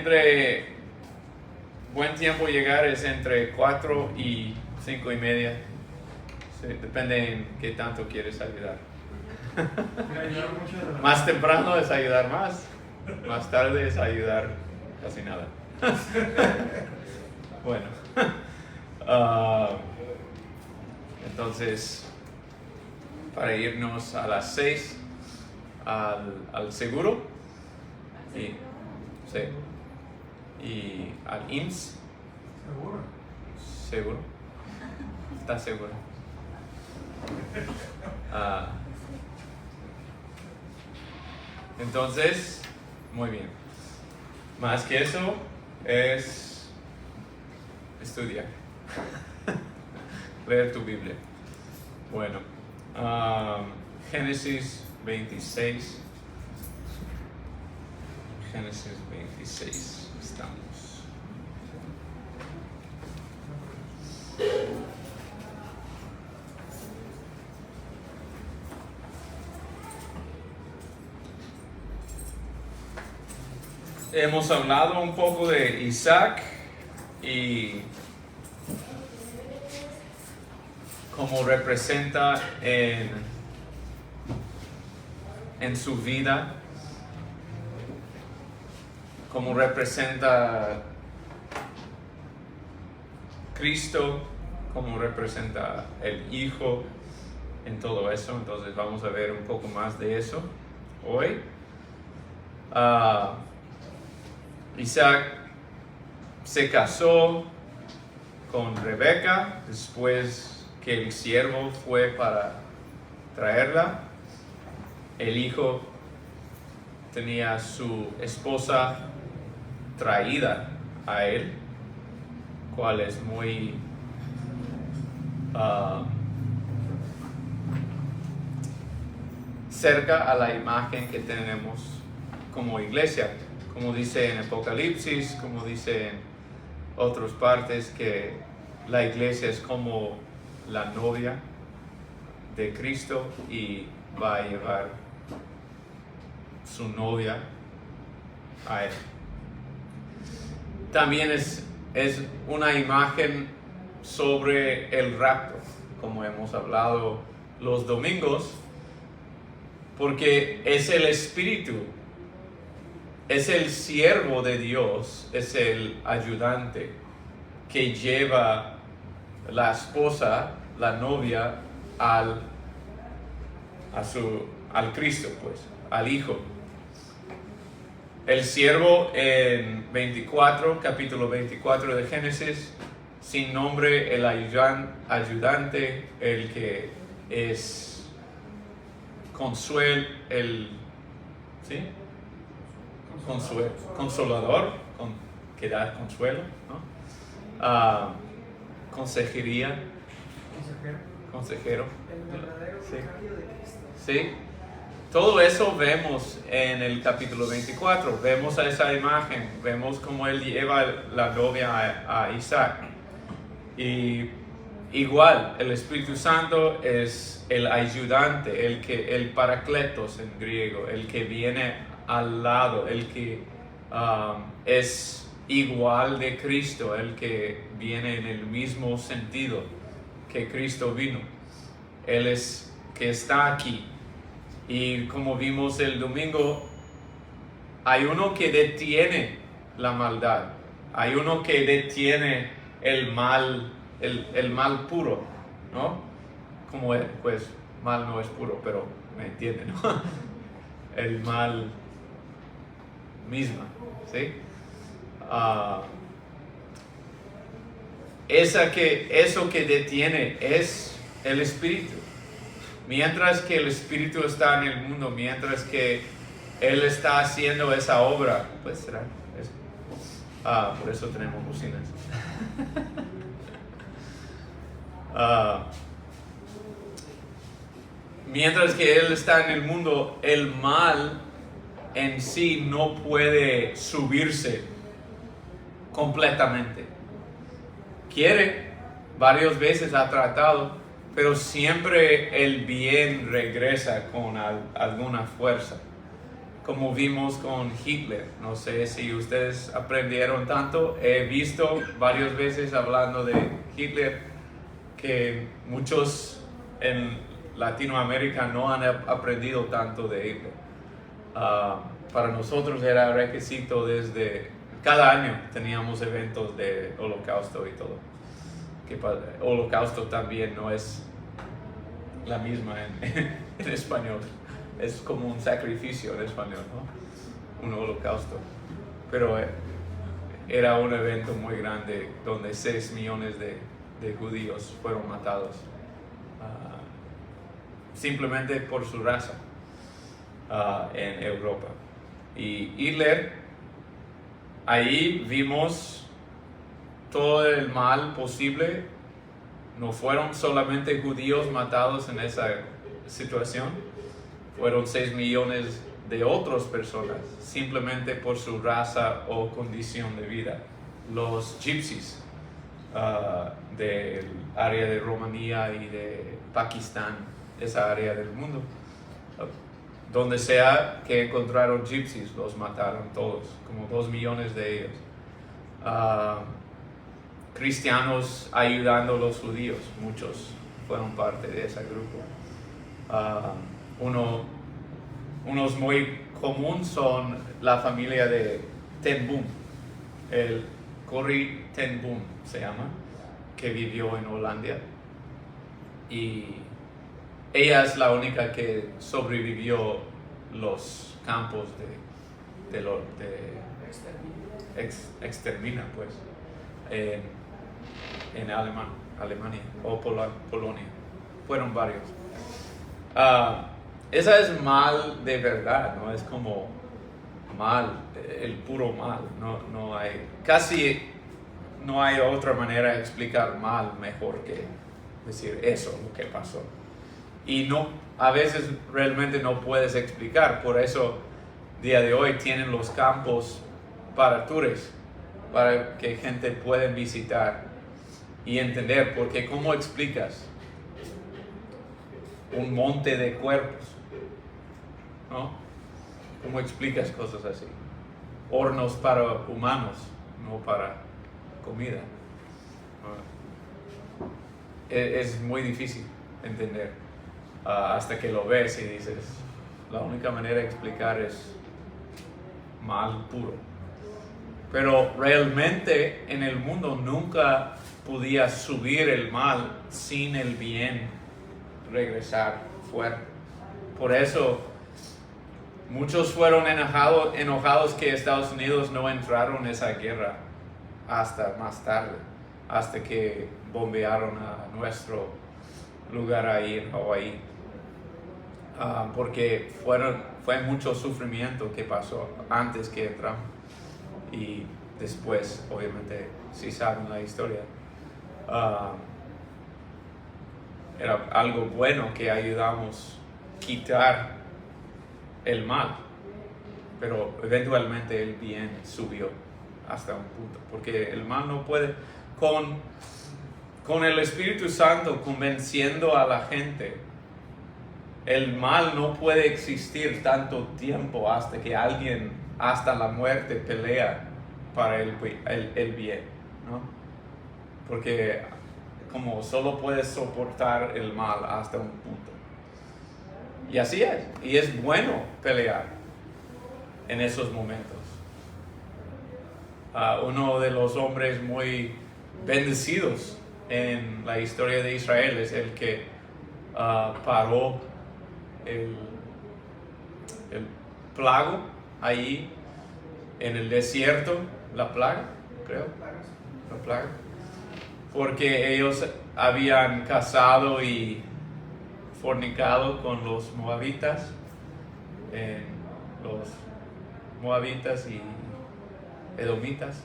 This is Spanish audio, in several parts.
entre buen tiempo llegar es entre 4 y 5 y media. Sí, depende en qué tanto quieres ayudar. Más temprano es ayudar más tarde es ayudar casi nada. Bueno, entonces, para irnos a las 6 al seguro y, sí, y al IMSS. ¿Seguro? ¿Estás seguro? Entonces, muy bien. Más que eso es estudiar. Leer tu Biblia. Bueno, Génesis 26. Génesis 26 estamos. Hemos hablado un poco de Isaac y cómo representa en su vida, cómo representa Cristo, cómo representa el Hijo en todo eso. Entonces vamos a ver un poco más de eso hoy. Isaac se casó con Rebeca después que el siervo fue para traerla. El hijo tenía su esposa traída a él, cual es muy cerca a la imagen que tenemos como iglesia. Como dice en Apocalipsis, como dice en otras partes, que la iglesia es como la novia de Cristo y va a llevar su novia a él. También es una imagen sobre el rapto, como hemos hablado los domingos, porque es el Espíritu. Es el siervo de Dios, es el ayudante que lleva la esposa, la novia, al Cristo, pues, al Hijo. El siervo en capítulo 24 de Génesis, sin nombre, el ayudante, el que es ¿sí? Consolador, que da consuelo, ¿no? Consejería, consejero. El verdadero vicario de Cristo. Sí. Todo eso vemos en el capítulo 24. Vemos a esa imagen, vemos cómo él lleva la novia a Isaac. Y igual, el Espíritu Santo es el ayudante, el paracletos en griego, el que viene al lado, el que es igual de Cristo, el que viene en el mismo sentido que Cristo vino. Él es que está aquí. Y como vimos el domingo, hay uno que detiene la maldad, hay uno que detiene el mal puro, ¿no? Como pues mal no es puro, pero me entienden, ¿no? El mal misma, ¿sí? Eso que detiene es el Espíritu. Mientras que el Espíritu está en el mundo, mientras que Él está haciendo esa obra, pues será eso. Por eso tenemos bocinas. Mientras que Él está en el mundo, el mal en sí no puede subirse completamente. Quiere, varias veces ha tratado, pero siempre el bien regresa con alguna fuerza. como vimos con Hitler. No sé si ustedes aprendieron tanto. He visto varias veces hablando de Hitler que muchos en Latinoamérica no han aprendido tanto de Hitler. Para nosotros era requisito desde cada año teníamos eventos de Holocausto y todo. Que Holocausto también no es la misma en español. Es como un sacrificio en español, ¿no? Un holocausto. Pero era un evento muy grande donde 6 millones de judíos fueron matados simplemente por su raza en Europa. Y Hitler, ahí vimos todo el mal posible. No fueron solamente judíos matados en esa situación, fueron 6 millones de otras personas, simplemente por su raza o condición de vida. Los gypsies del área de Rumanía y de Pakistán, esa área del mundo. Donde sea que encontraron gypsies, los mataron todos, como 2 millones de ellos. Cristianos ayudando a los judíos, muchos fueron parte de ese grupo. Unos muy comunes son la familia de Ten Boom, el Corrie Ten Boom se llama, que vivió en Holanda. Y ella es la única que sobrevivió los campos de extermina, pues, en Alemania o Polonia. Fueron varios. Esa es mal de verdad, no es como mal, el puro mal. No hay otra manera de explicar mal mejor que decir eso, lo que pasó. Y a veces realmente no puedes explicar, por eso día de hoy tienen los campos para tours, para que gente pueda visitar y entender, porque ¿cómo explicas un monte de cuerpos? ¿No? ¿Cómo explicas cosas así? Hornos para humanos, no para comida. Es muy difícil entender. Hasta que lo ves y dices, la única manera de explicar es mal puro. Pero realmente en el mundo nunca podía subir el mal sin el bien regresar fuera. Por eso muchos fueron enojados que Estados Unidos no entraron en esa guerra hasta más tarde, hasta que bombearon a nuestro lugar ahí en Hawái. Porque fue mucho sufrimiento que pasó antes que entramos y después, obviamente, si saben la historia, era algo bueno que ayudamos a quitar el mal, pero eventualmente el bien subió hasta un punto, porque el mal no puede, con el Espíritu Santo convenciendo a la gente. El mal no puede existir tanto tiempo hasta que alguien, hasta la muerte, pelea para el bien, ¿no? Porque como solo puedes soportar el mal hasta un punto. Y así es. Y es bueno pelear en esos momentos. Uno de los hombres muy bendecidos en la historia de Israel es el que paró el plago ahí en el desierto, la plaga, porque ellos habían casado y fornicado con los moabitas, y edomitas,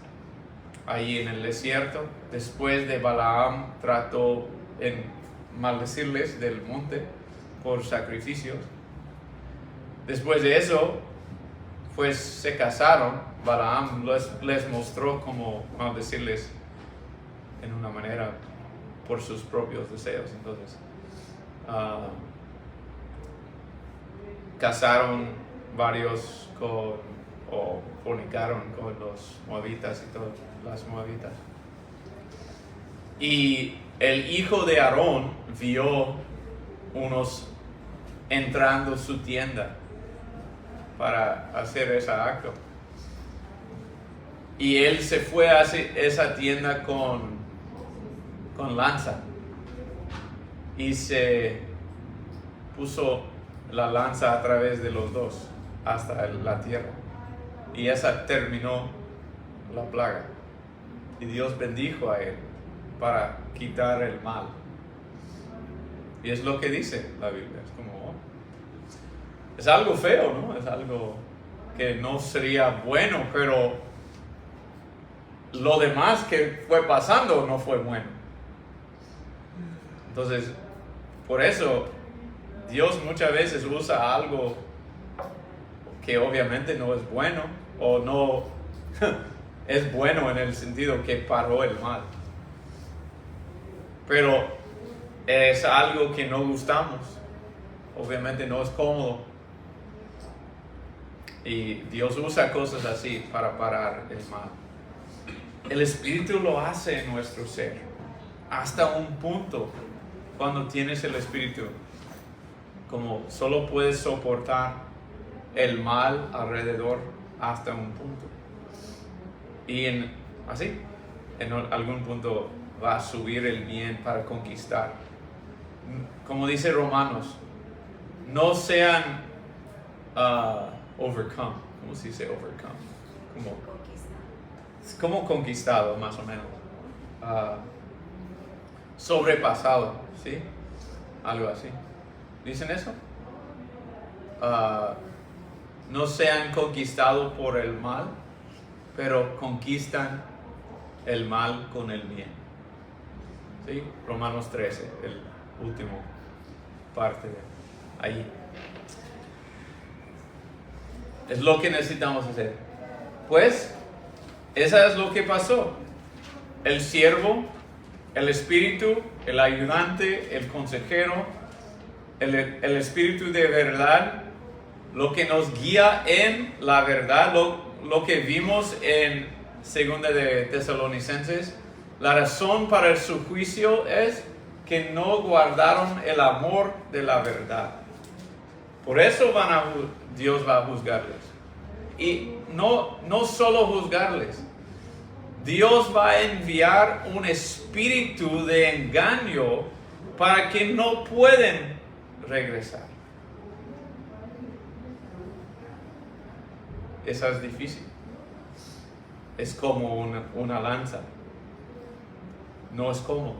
ahí en el desierto. Después de Balaam trató en maldecirles del monte por sacrificios. Después de eso, pues se casaron. Balaam les mostró cómo maldecirles en una manera por sus propios deseos. Entonces, casaron varios o fornicaron con los moabitas y todas las moabitas. Y el hijo de Aarón vio unos entrando su tienda para hacer ese acto. Y él se fue a esa tienda con lanza y se puso la lanza a través de los dos hasta la tierra. Y esa terminó la plaga. Y Dios bendijo a él para quitar el mal. Y es lo que dice la Biblia. Es como, es algo feo, ¿no? Es algo que no sería bueno, pero lo demás que fue pasando no fue bueno. Entonces, por eso Dios muchas veces usa algo que obviamente no es bueno, o no es bueno en el sentido que paró el mal. Pero es algo que no gustamos. Obviamente no es cómodo. Y Dios usa cosas así para parar el mal. El Espíritu lo hace en nuestro ser. Hasta un punto, cuando tienes el Espíritu, como solo puedes soportar el mal alrededor hasta un punto. Y en algún punto va a subir el bien para conquistar. Como dice Romanos, no sean overcome. ¿Cómo se dice overcome? Como conquistado, más o menos. Sobrepasado, ¿sí? Algo así. ¿Dicen eso? No sean conquistados por el mal, pero conquistan el mal con el bien. ¿Sí? Romanos 13, el último parte de ahí. Es lo que necesitamos hacer. Pues, esa es lo que pasó. El siervo, el espíritu, el ayudante, el consejero, el espíritu de verdad, lo que nos guía en la verdad, lo que vimos en 2 de Tesalonicenses. La razón para su juicio es que no guardaron el amor de la verdad. Por eso Dios va a juzgarles. Y no solo juzgarles. Dios va a enviar un espíritu de engaño para que no pueden regresar. Eso es difícil. Es como una lanza. No es cómodo.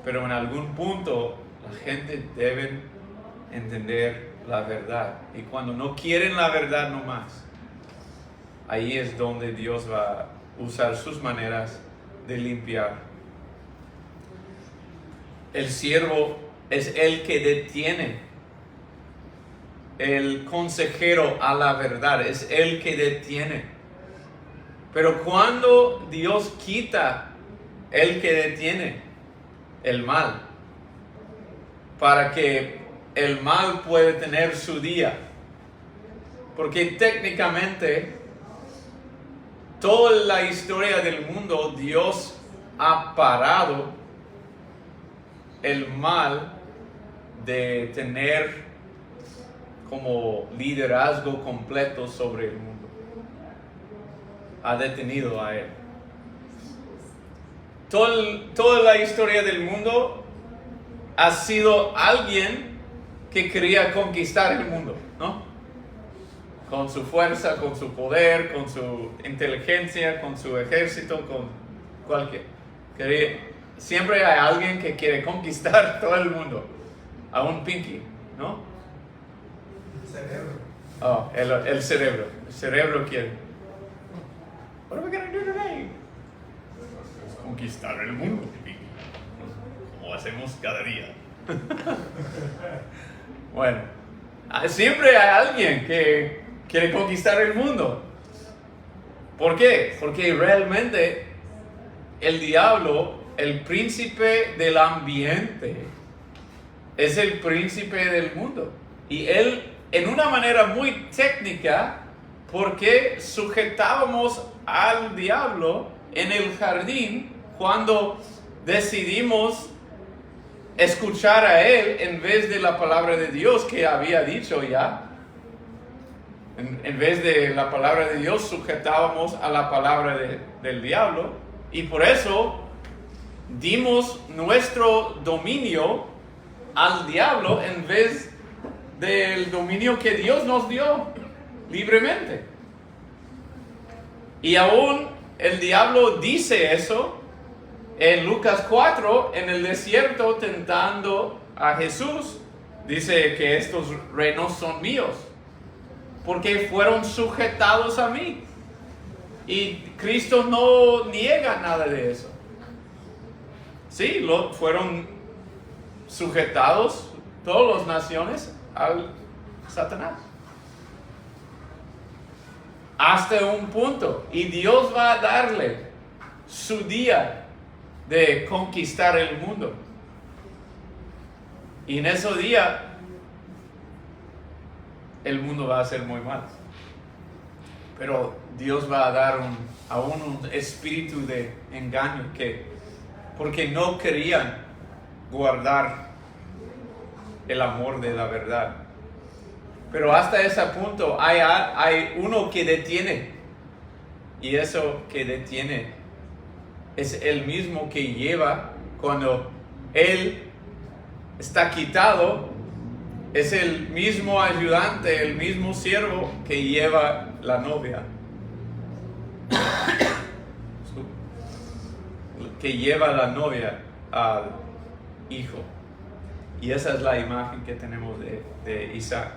Pero en algún punto la gente debe entender la verdad. Y cuando no quieren la verdad nomás, ahí es donde Dios va a usar sus maneras de limpiar. El siervo es el que detiene. El consejero a la verdad es el que detiene. Pero cuando Dios quita el que detiene el mal, para que el mal puede tener su día, porque técnicamente toda la historia del mundo Dios ha parado el mal de tener como liderazgo completo sobre el mundo. Ha detenido a él. Toda la historia del mundo ha sido alguien que quería conquistar el mundo, ¿no? Con su fuerza, con su poder, con su inteligencia, con su ejército, con cualquier. Siempre hay alguien que quiere conquistar todo el mundo. A un pinky, ¿no? Cerebro. Oh, el cerebro. El cerebro quiere. What are we gonna do today? Conquistar el mundo, pinky. Como hacemos cada día. Bueno, siempre hay alguien que quiere conquistar el mundo. ¿Por qué? Porque realmente el diablo, el príncipe del ambiente, es el príncipe del mundo. Y él en una manera muy técnica, ¿por qué sujetábamos al diablo en el jardín cuando decidimos escuchar a él en vez de la palabra de Dios que había dicho ya? En vez de la palabra de Dios sujetábamos a la palabra del diablo, y por eso dimos nuestro dominio al diablo en vez del dominio que Dios nos dio libremente. Y aún el diablo dice eso en Lucas 4, en el desierto, tentando a Jesús. Dice que estos reinos son míos, porque fueron sujetados a mí. Y Cristo no niega nada de eso. Sí, fueron sujetados todas las naciones al Satanás. Hasta un punto. Y Dios va a darle su día de conquistar el mundo. Y en ese día el mundo va a ser muy mal. Pero Dios va a dar aún un espíritu de engaño, porque no querían guardar el amor de la verdad. Pero hasta ese punto hay uno que detiene. Y eso que detiene es el mismo que lleva cuando él está quitado. Es el mismo ayudante, el mismo siervo que lleva la novia. Que lleva la novia al hijo. Y esa es la imagen que tenemos de Isaac.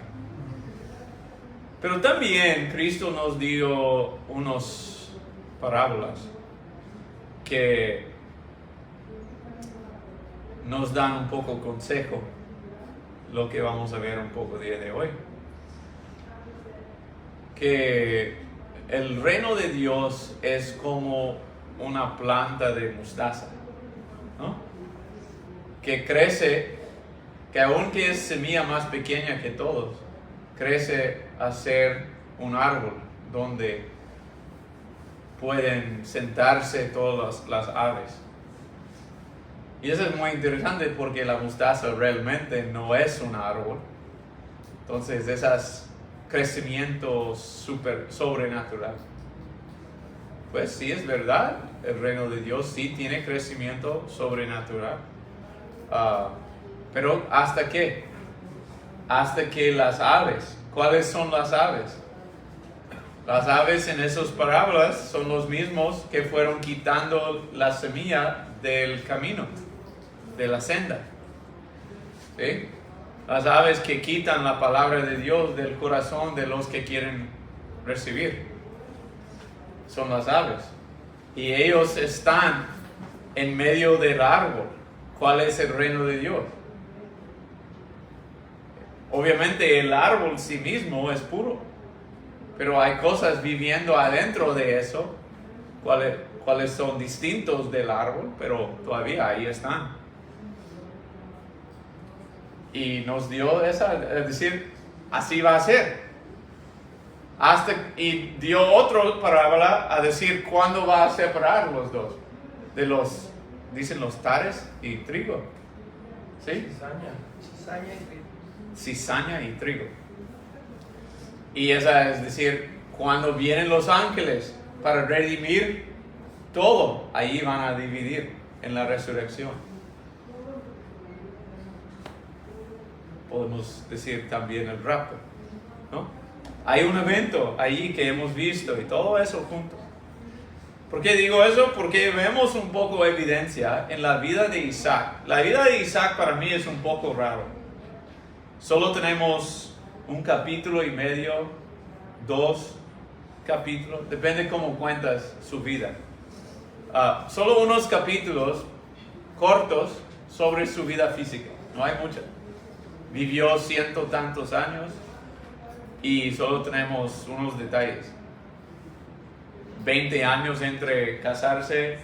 Pero también Cristo nos dio unas parábolas que nos dan un poco consejo, lo que vamos a ver un poco el día de hoy. Que el reino de Dios es como una planta de mostaza, ¿no? Que crece, que aunque es semilla más pequeña que todos, crece a ser un árbol donde pueden sentarse todas las aves. Y eso es muy interesante porque la mostaza realmente no es un árbol. Entonces, esos crecimientos sobrenatural. Pues sí, es verdad, el reino de Dios sí tiene crecimiento sobrenatural. Pero ¿hasta qué? Hasta que las aves. ¿Cuáles son las aves? Las aves en esas parábolas son los mismos que fueron quitando la semilla del camino, de la senda. ¿Sí? Las aves que quitan la palabra de Dios del corazón de los que quieren recibir. Son las aves. Y ellos están en medio del árbol. ¿Cuál es el reino de Dios? Obviamente el árbol sí mismo es puro. Pero hay cosas viviendo adentro de eso, cuáles son distintos del árbol, pero todavía ahí están. Y nos dio esa, es decir, así va a ser. Y dio otra parábola a decir cuándo va a separar los dos. Dicen los tares y trigo. ¿Sí? Cizaña y trigo. Y esa es decir, cuando vienen los ángeles para redimir todo, ahí van a dividir en la resurrección. Podemos decir también el rapto, ¿no? Hay un evento ahí que hemos visto y todo eso junto. ¿Por qué digo eso? Porque vemos un poco de evidencia en la vida de Isaac. La vida de Isaac para mí es un poco raro. Solo tenemos un capítulo y medio, 2 capítulos, depende cómo cuentas su vida. Solo unos capítulos cortos sobre su vida física, no hay mucho. Vivió 100 y tantos años y solo tenemos unos detalles. 20 años entre casarse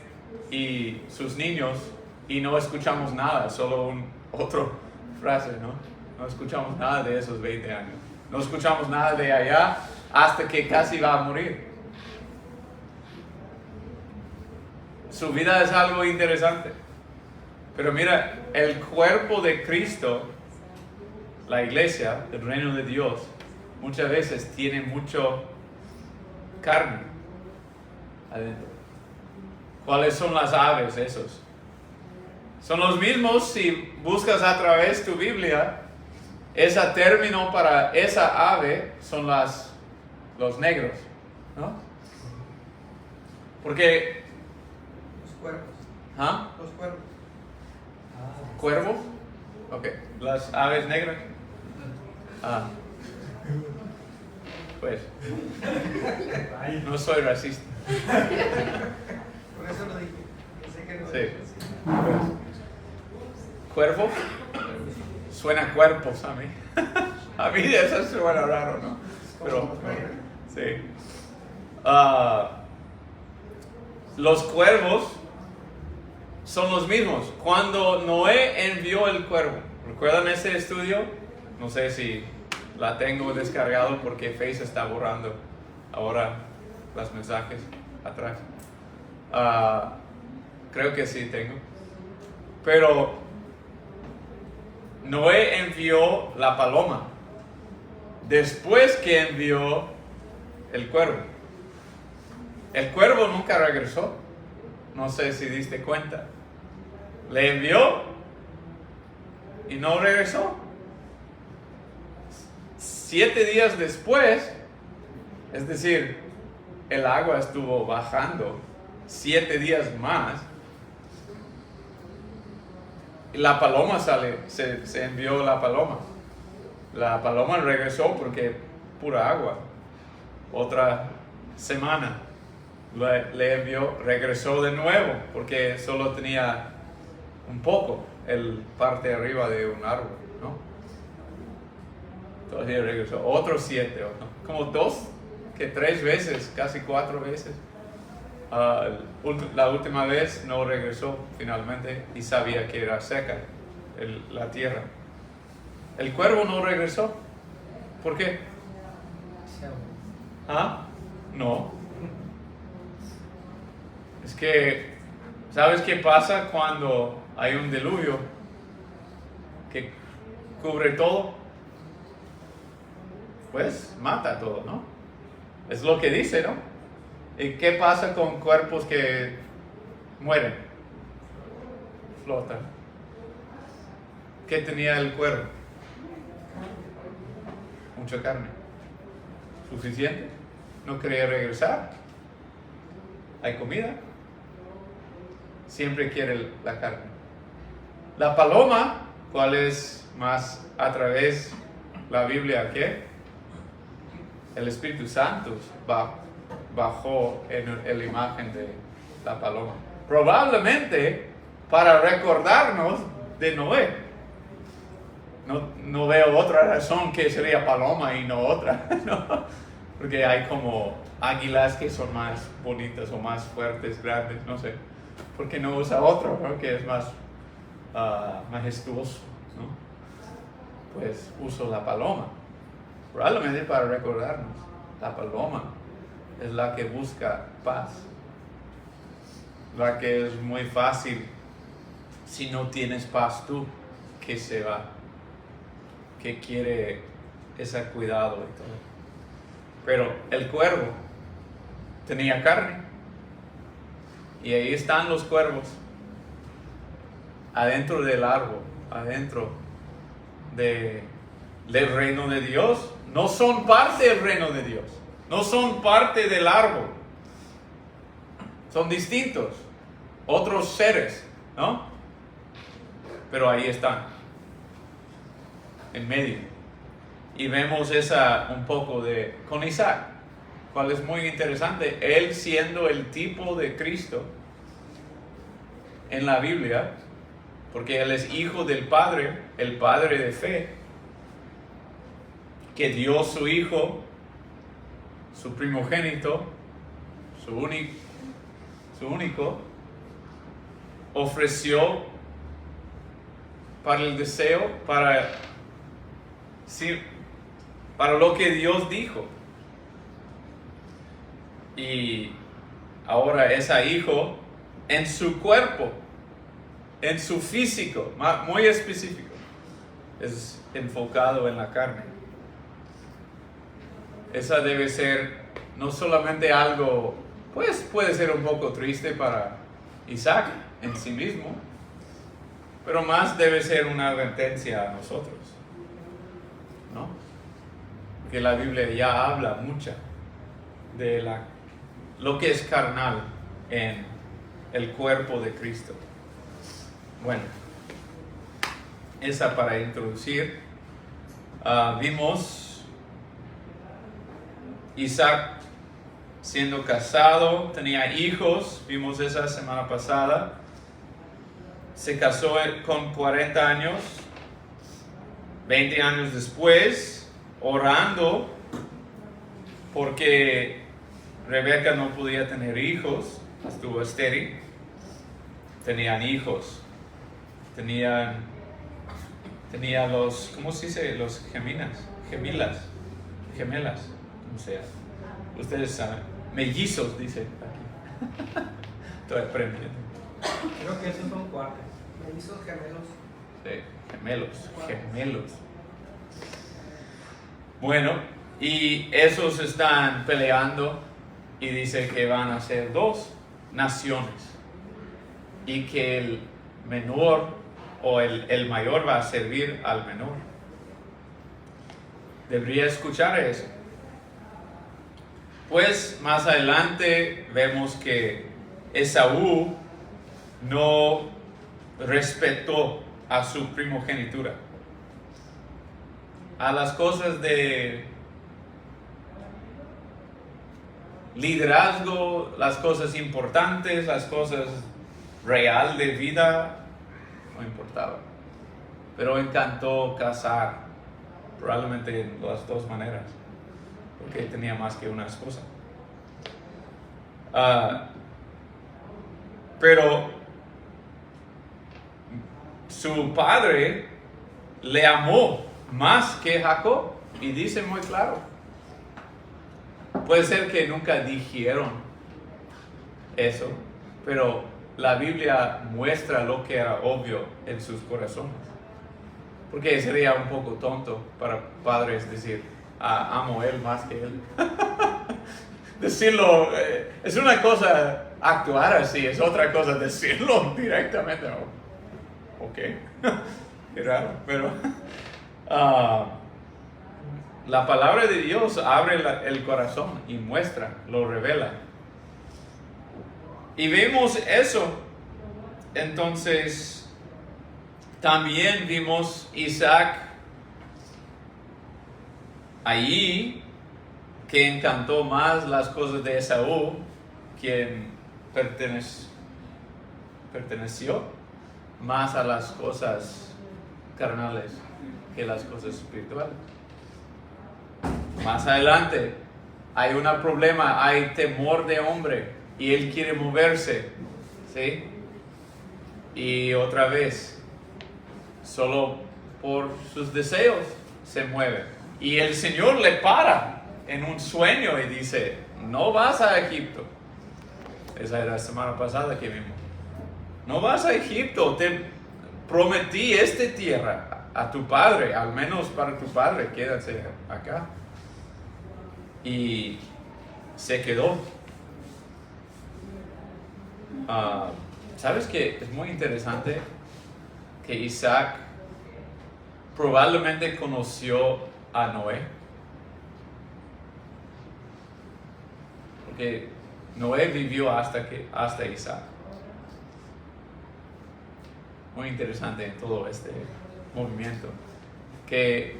y sus niños y no escuchamos nada, solo otra frase, ¿no? No escuchamos nada de esos 20 años. No escuchamos nada de allá hasta que casi va a morir. Su vida es algo interesante. Pero mira, el cuerpo de Cristo, la iglesia, el reino de Dios, muchas veces tiene mucho carne adentro. ¿Cuáles son las aves esos? Son los mismos si buscas a través de tu Biblia. Ese término para esa ave son los negros, ¿no? Porque... Los cuervos. ¿Ah? Los cuervos. ¿Cuervos? Ok. ¿Las aves negras? Ah. Pues. No soy racista. Por eso lo dije. Pensé que no Sí. era así. ¿Cuervos? Suena cuerpos a mí. A mí eso suena raro, ¿no? Pero, sí. Los cuervos son los mismos. Cuando Noé envió el cuervo, ¿recuerdan ese estudio? No sé si la tengo descargado porque Face está borrando ahora los mensajes atrás. Creo que sí tengo. Pero Noé envió la paloma después que envió el cuervo. El cuervo nunca regresó. No sé si diste cuenta. Le envió y no regresó. 7 días después, es decir, el agua estuvo bajando 7 días más. Y la paloma se envió la paloma. La paloma regresó porque pura agua. Otra semana le envió, regresó de nuevo porque solo tenía un poco el parte de arriba de un árbol, ¿no? Todavía regresó. Otros 7, ¿no? Como 3 veces, casi 4 veces. La última vez no regresó finalmente y sabía que era seca la tierra. El cuervo no regresó. ¿Por qué? ¿Ah? No. Es que, ¿sabes qué pasa cuando hay un diluvio que cubre todo? Pues mata todo, ¿no? Es lo que dice, ¿no? ¿Y qué pasa con cuerpos que mueren? Flotan. ¿Qué tenía el cuervo? Mucha carne. ¿Suficiente? ¿No quería regresar? ¿Hay comida? Siempre quiere la carne. La paloma, ¿cuál es más a través de la Biblia? ¿Qué? El Espíritu Santo bajó en la imagen de la paloma. Probablemente para recordarnos de Noé. No veo otra razón que sería paloma y no otra, ¿no? Porque hay como águilas que son más bonitas o más fuertes, grandes, no sé. ¿Por qué no usa otro, ¿no? Que es más majestuoso, ¿no? Pues uso la paloma. Probablemente para recordarnos. La paloma es la que busca paz. La que es muy fácil, si no tienes paz tú, que se va. Que quiere ese cuidado y todo. Pero el cuervo tenía carne. Y ahí están los cuervos. Adentro del árbol. Adentro del reino de Dios. No son parte del reino de Dios. No son parte del árbol. Son distintos. Otros seres, ¿no? Pero ahí están. En medio. Y vemos un poco con Isaac, cual es muy interesante. Él siendo el tipo de Cristo en la Biblia, porque él es hijo del Padre, el Padre de fe, que dio su hijo, su primogénito, su único, ofreció para el deseo, para para lo que Dios dijo. Y ahora ese hijo en su cuerpo, en su físico, muy específico, es enfocado en la carne. Esa debe ser no solamente algo, pues puede ser un poco triste para Isaac en sí mismo, pero más debe ser una advertencia a nosotros, ¿no? Porque la Biblia ya habla mucho de lo que es carnal en el cuerpo de Cristo. Bueno, esa para introducir. Vimos Isaac siendo casado, tenía hijos, vimos esa semana pasada. Se casó con 40 años, 20 años después, orando porque Rebeca no podía tener hijos, estuvo estéril. Tenían hijos, tenía los, ¿cómo se dice? Los gemelas, ¿cómo se llama? Ustedes saben, mellizos, dice aquí. Estoy aprendiendo. Creo que esos son cuates. Mellizos gemelos. Sí, gemelos. Bueno, y esos están peleando y dice que van a ser 2 naciones y que el menor o el mayor va a servir al menor. Debería escuchar eso. Pues más adelante vemos que Esaú no respetó a su primogenitura, a las cosas de liderazgo, las cosas importantes, las cosas real de vida, no importaba. Pero encantó casar, probablemente en las 2 maneras, porque tenía más que una esposa. Pero su padre le amó más que Jacob, y dice muy claro. Puede ser que nunca dijeron eso, pero la Biblia muestra lo que era obvio en sus corazones. Porque sería un poco tonto para padres decir, amo a él más que él. Decirlo, es una cosa actuar así, es otra cosa decirlo directamente. Ok, qué raro, pero la palabra de Dios abre el corazón y muestra, lo revela. Y vemos eso. Entonces, también vimos Isaac allí, que encantó más las cosas de Esaú, quien perteneció más a las cosas carnales que las cosas espirituales. Más adelante hay un problema, hay temor de hombre y él quiere moverse, ¿sí? Y otra vez, solo por sus deseos se mueve. Y el Señor le para en un sueño y dice, no vas a Egipto. Esa era la semana pasada que vimos. No vas a Egipto, te prometí esta tierra a tu padre, al menos para tu padre, quédate acá. Y se quedó. ¿Sabes qué? Es muy interesante que Isaac probablemente conoció a Noé. Porque Noé vivió hasta Isaac. Muy interesante en todo este movimiento. Que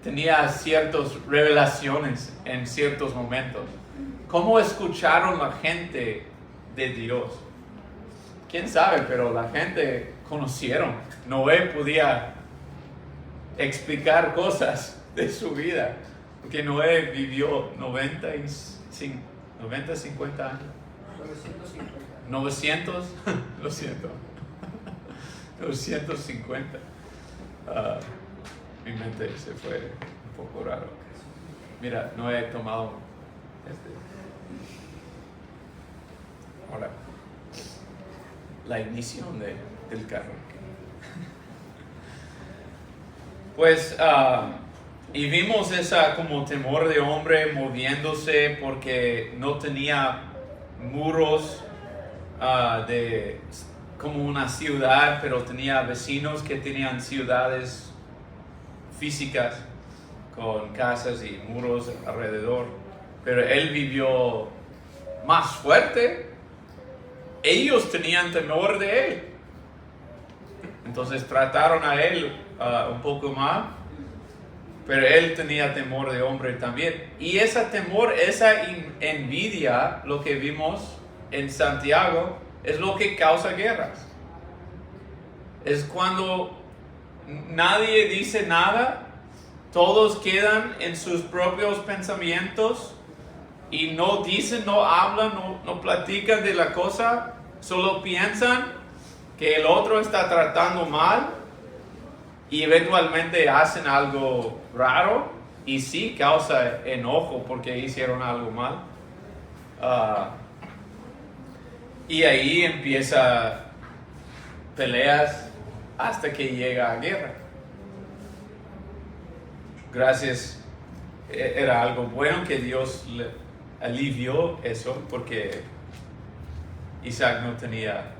tenía ciertas revelaciones en ciertos momentos. ¿Cómo escucharon la gente de Dios? ¿Quién sabe? Pero la gente conocieron. Noé podía explicar cosas de su vida. Porque Noé vivió 50 años. 950. 900, lo siento. 950. Mi mente se fue un poco raro. Mira, no he tomado ahora la ignición del carro. Pues, y vimos esa como temor de hombre moviéndose porque no tenía muros como una ciudad, pero tenía vecinos que tenían ciudades físicas con casas y muros alrededor. Pero él vivió más fuerte. Ellos tenían temor de él. Entonces trataron a él un poco mal, pero él tenía temor de hombre también. Y ese temor, esa envidia, lo que vimos en Santiago, es lo que causa guerras. Es cuando nadie dice nada, todos quedan en sus propios pensamientos y no dicen, no hablan, no platican de la cosa, solo piensan que el otro está tratando mal y eventualmente hacen algo raro y sí causa enojo porque hicieron algo mal. Y ahí empieza peleas hasta que llega a guerra. Gracias, era algo bueno que Dios le alivió eso porque Isaac no tenía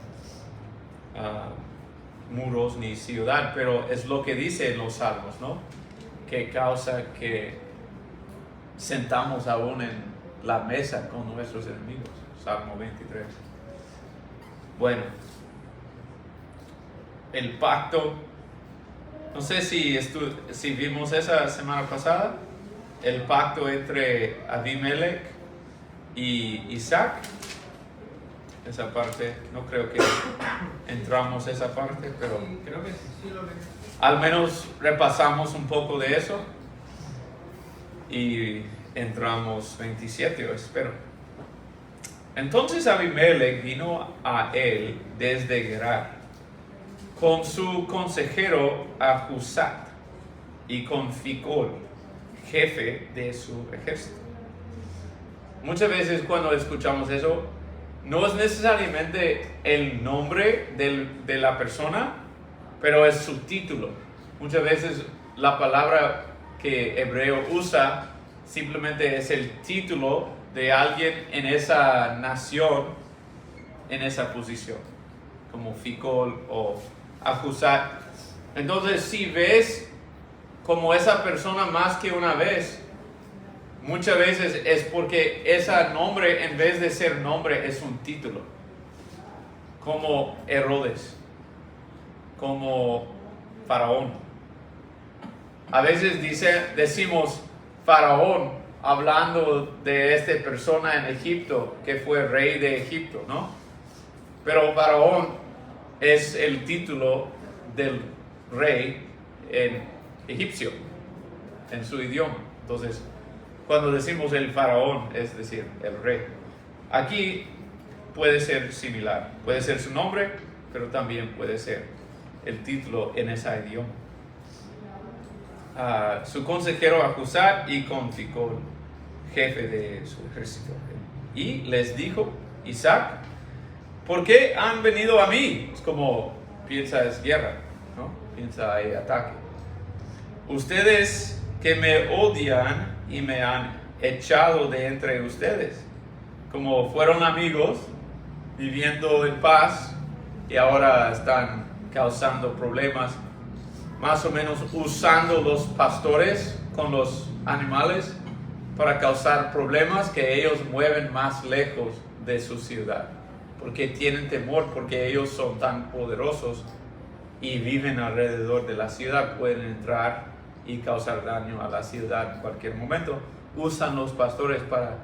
muros ni ciudad, pero es lo que dice en los salmos, ¿no? Que causa que sentamos aún en la mesa con nuestros enemigos. Salmo 23. Bueno, el pacto, no sé si vimos esa semana pasada, el pacto entre Abimelech y Isaac. Esa parte, no creo que entramos esa parte, pero creo que sí lo veo. Al menos repasamos un poco de eso y entramos 27, espero. Entonces Abimelech vino a él desde Gerar con su consejero Ahuzat y con Ficol, jefe de su ejército. Muchas veces cuando escuchamos eso, no es necesariamente el nombre de la persona, pero es su título. Muchas veces la palabra que hebreo usa simplemente es el título de alguien en esa nación, en esa posición, como Ficol o Ahuzat. Entonces, si ves como esa persona más que una vez, muchas veces es porque ese nombre, en vez de ser nombre, es un título. Como Herodes, como Faraón. A veces decimos Faraón hablando de esta persona en Egipto que fue rey de Egipto, ¿no? Pero Faraón es el título del rey en egipcio, en su idioma. Entonces, cuando decimos el faraón, es decir, el rey. Aquí puede ser similar. Puede ser su nombre, pero también puede ser el título en ese idioma. Su consejero Ahuzat y con Ficol, jefe de su ejército. Y les dijo, Isaac, ¿por qué han venido a mí? Es como, piensa es guerra, ¿no? Piensa hay ataque. Ustedes que me odian y me han echado de entre ustedes, como fueron amigos, viviendo en paz, y ahora están causando problemas, más o menos usando los pastores con los animales para causar problemas que ellos mueven más lejos de su ciudad, porque tienen temor, porque ellos son tan poderosos y viven alrededor de la ciudad, pueden entrar y causar daño a la ciudad en cualquier momento. Usan los pastores para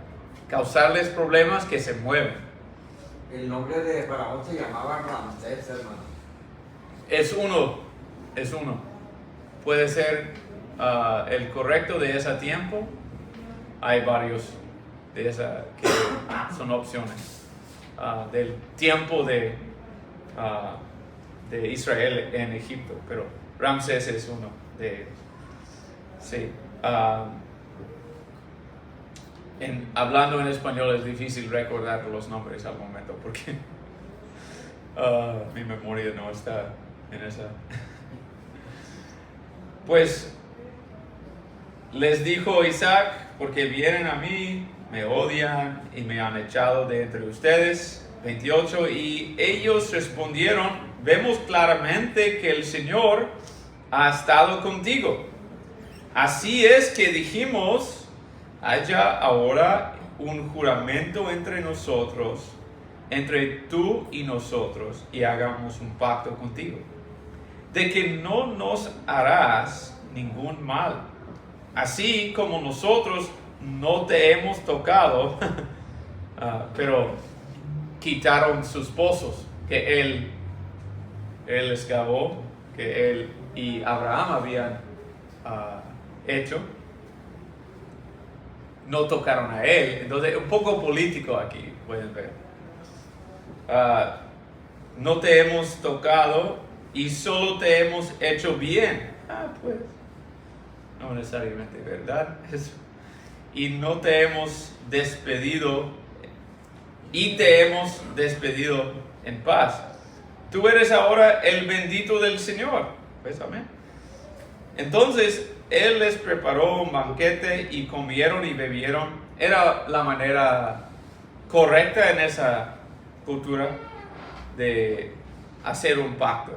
causarles problemas que se mueven. El nombre de Faraón se llamaba Ramsés, hermano. Es uno. Puede ser el correcto de ese tiempo. Hay varios de esa que son opciones. Del tiempo de Israel en Egipto, pero Ramsés es uno de ellos. Sí. hablando en español es difícil recordar los nombres al momento porque mi memoria no está en esa. Pues les dijo Isaac, porque vienen a mí, me odian y me han echado de entre ustedes. 28, y ellos respondieron, vemos claramente que el Señor ha estado contigo. Así es que dijimos, haya ahora un juramento entre nosotros, entre tú y nosotros, y hagamos un pacto contigo, de que no nos harás ningún mal, así como nosotros no te hemos tocado, pero quitaron sus pozos que él excavó, que él y Abraham habían hecho. No tocaron a él. Entonces, un poco político aquí, pueden ver. No te hemos tocado y solo te hemos hecho bien. Pues, no necesariamente verdad eso. Y no te hemos despedido, y te hemos despedido en paz. Tú eres ahora el bendito del Señor. Pues amén. Entonces, Él les preparó un banquete y comieron y bebieron. Era la manera correcta en esa cultura de hacer un pacto.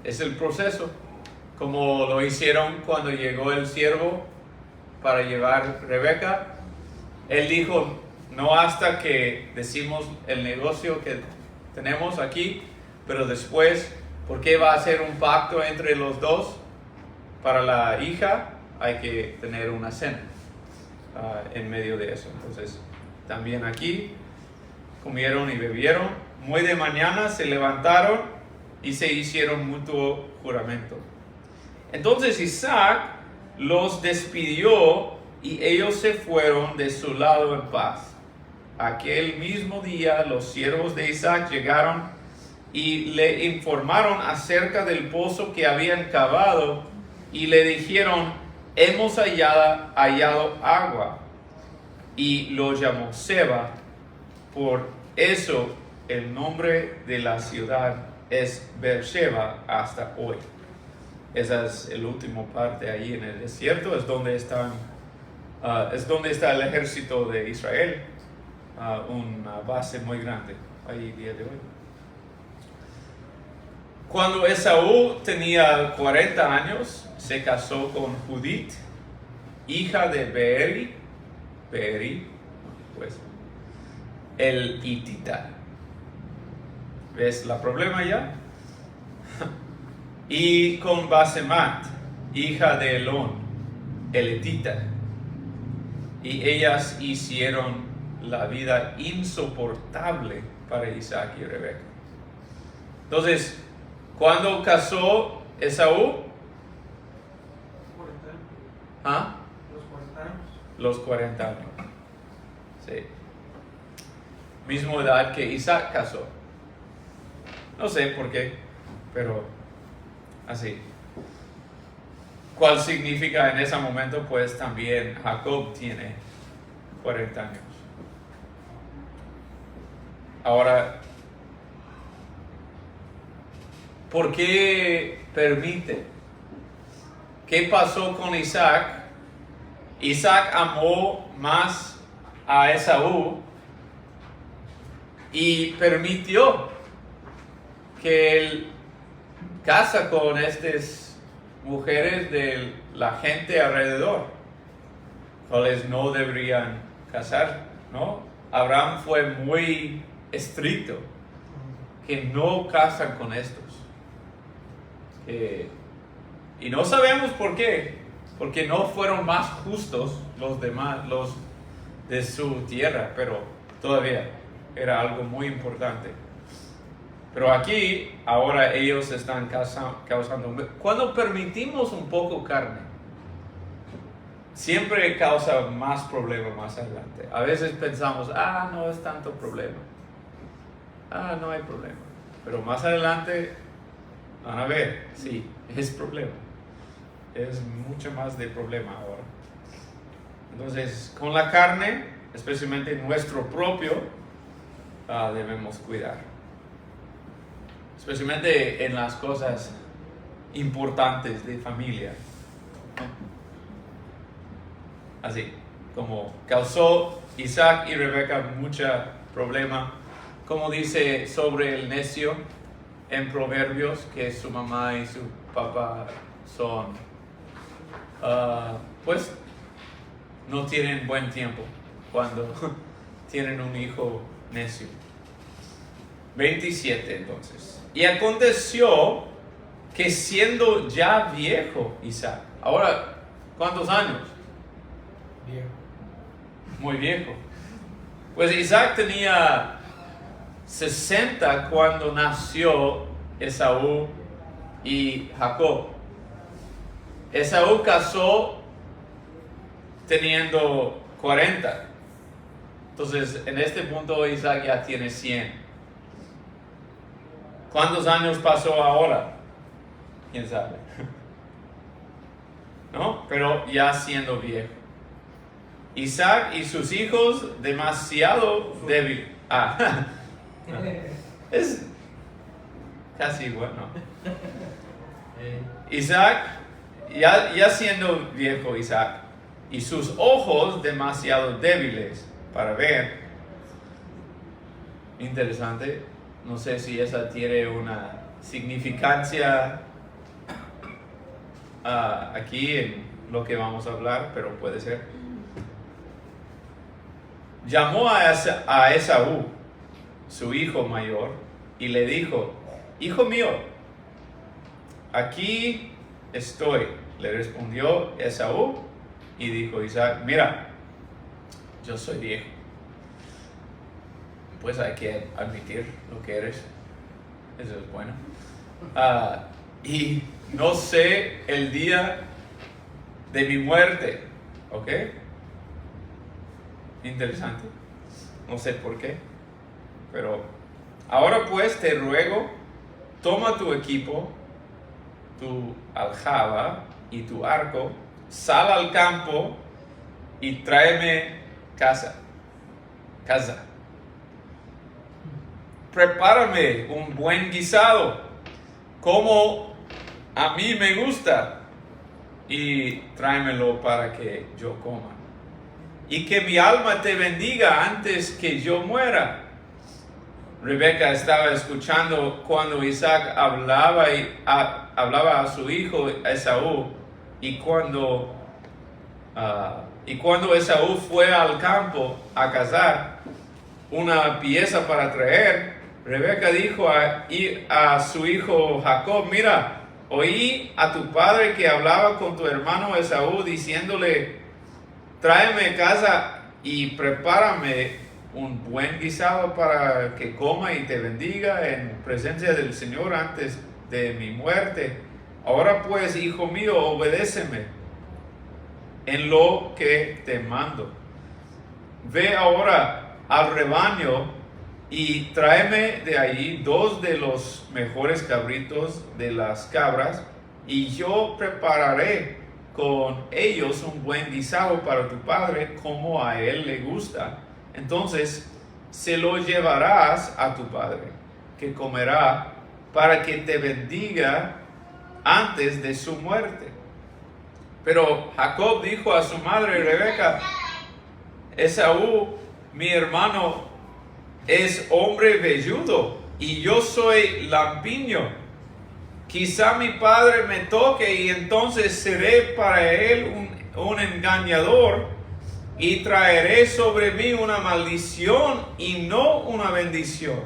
Es el proceso, como lo hicieron cuando llegó el siervo para llevar Rebeca. Él dijo, no hasta que decimos el negocio que tenemos aquí, pero después, ¿por qué va a ser un pacto entre los dos? Para la hija hay que tener una cena en medio de eso. Entonces, también aquí comieron y bebieron. Muy de mañana se levantaron y se hicieron mutuo juramento. Entonces Isaac los despidió y ellos se fueron de su lado en paz. Aquel mismo día los siervos de Isaac llegaron y le informaron acerca del pozo que habían cavado y le dijeron, hemos hallado agua. Y lo llamó Seba. Por eso el nombre de la ciudad es Beersheba hasta hoy. Esa es la última parte ahí en el desierto, es donde está el ejército de Israel, una base muy grande ahí día de hoy. Cuando Esaú tenía 40 años, se casó con Judith, hija de Beeri, pues, el hitita. ¿Ves el problema ya? Y con Basemat, hija de Elón, el hitita. Y ellas hicieron la vida insoportable para Isaac y Rebeca. Entonces, ¿cuándo casó Esaú? 40 años. Los 40 años. Los 40 años. Sí. Misma edad que Isaac casó. No sé por qué, pero así. ¿Cuál significa en ese momento? Pues también Jacob tiene 40 años. Ahora, ¿por qué permite? ¿Qué pasó con Isaac? Isaac amó más a Esaú y permitió que él casa con estas mujeres de la gente alrededor, cuales no deberían casar, ¿no? Abraham fue muy estricto, que no casan con estos. Y no sabemos por qué, porque no fueron más justos los demás, los de su tierra, pero todavía era algo muy importante. Pero aquí, ahora ellos están causando... Cuando permitimos un poco carne, siempre causa más problema más adelante. A veces pensamos, no es tanto problema. No hay problema. Pero más adelante van a ver, sí, es problema. Es mucho más de problema ahora. Entonces, con la carne, especialmente nuestro propio, debemos cuidar. Especialmente en las cosas importantes de familia. Así, como causó Isaac y Rebeca mucho problema, como dice sobre el necio en Proverbios, que su mamá y su papá son, pues, no tienen buen tiempo cuando tienen un hijo necio. 27 entonces. Y aconteció que siendo ya viejo Isaac, ahora, ¿cuántos años? Viejo. Muy viejo. Pues Isaac tenía 60 cuando nació Esaú y Jacob. Esaú casó teniendo 40. Entonces, en este punto Isaac ya tiene 100. ¿Cuántos años pasó ahora? ¿Quién sabe? ¿No? Pero ya siendo viejo. Isaac y sus hijos demasiado débiles. Es casi bueno. Isaac, ya siendo viejo Isaac, y sus ojos demasiado débiles para ver. Interesante. No sé si esa tiene una significancia aquí en lo que vamos a hablar, pero puede ser. Llamó a Esaú, su hijo mayor, y le dijo: hijo mío, aquí estoy. Le respondió Esaú y dijo Isaac: mira, yo soy viejo. Pues hay que admitir lo que eres. Eso es bueno. Y no sé el día de mi muerte. ¿Ok? Interesante. No sé por qué. Pero ahora pues te ruego, toma tu equipo, tu aljaba y tu arco, sal al campo y tráeme casa. Prepárame un buen guisado, como a mí me gusta, y tráemelo para que yo coma. Y que mi alma te bendiga antes que yo muera. Rebeca estaba escuchando cuando Isaac hablaba a su hijo Esaú, y cuando Esaú fue al campo a cazar una pieza para traer, Rebeca dijo a su hijo Jacob: mira, oí a tu padre que hablaba con tu hermano Esaú, diciéndole: tráeme casa y prepárame un buen guisado para que coma y te bendiga en presencia del Señor antes de mi muerte. Ahora pues, hijo mío, obedéceme en lo que te mando. Ve ahora al rebaño y tráeme de allí 2 de los mejores cabritos de las cabras, y yo prepararé con ellos un buen guisado para tu padre, como a él le gusta. Entonces se lo llevarás a tu padre, que comerá, para que te bendiga antes de su muerte. Pero Jacob dijo a su madre Rebeca: Esaú, mi hermano, es hombre velludo y yo soy lampiño. Quizá mi padre me toque y entonces seré para él un engañador, y traeré sobre mí una maldición y no una bendición.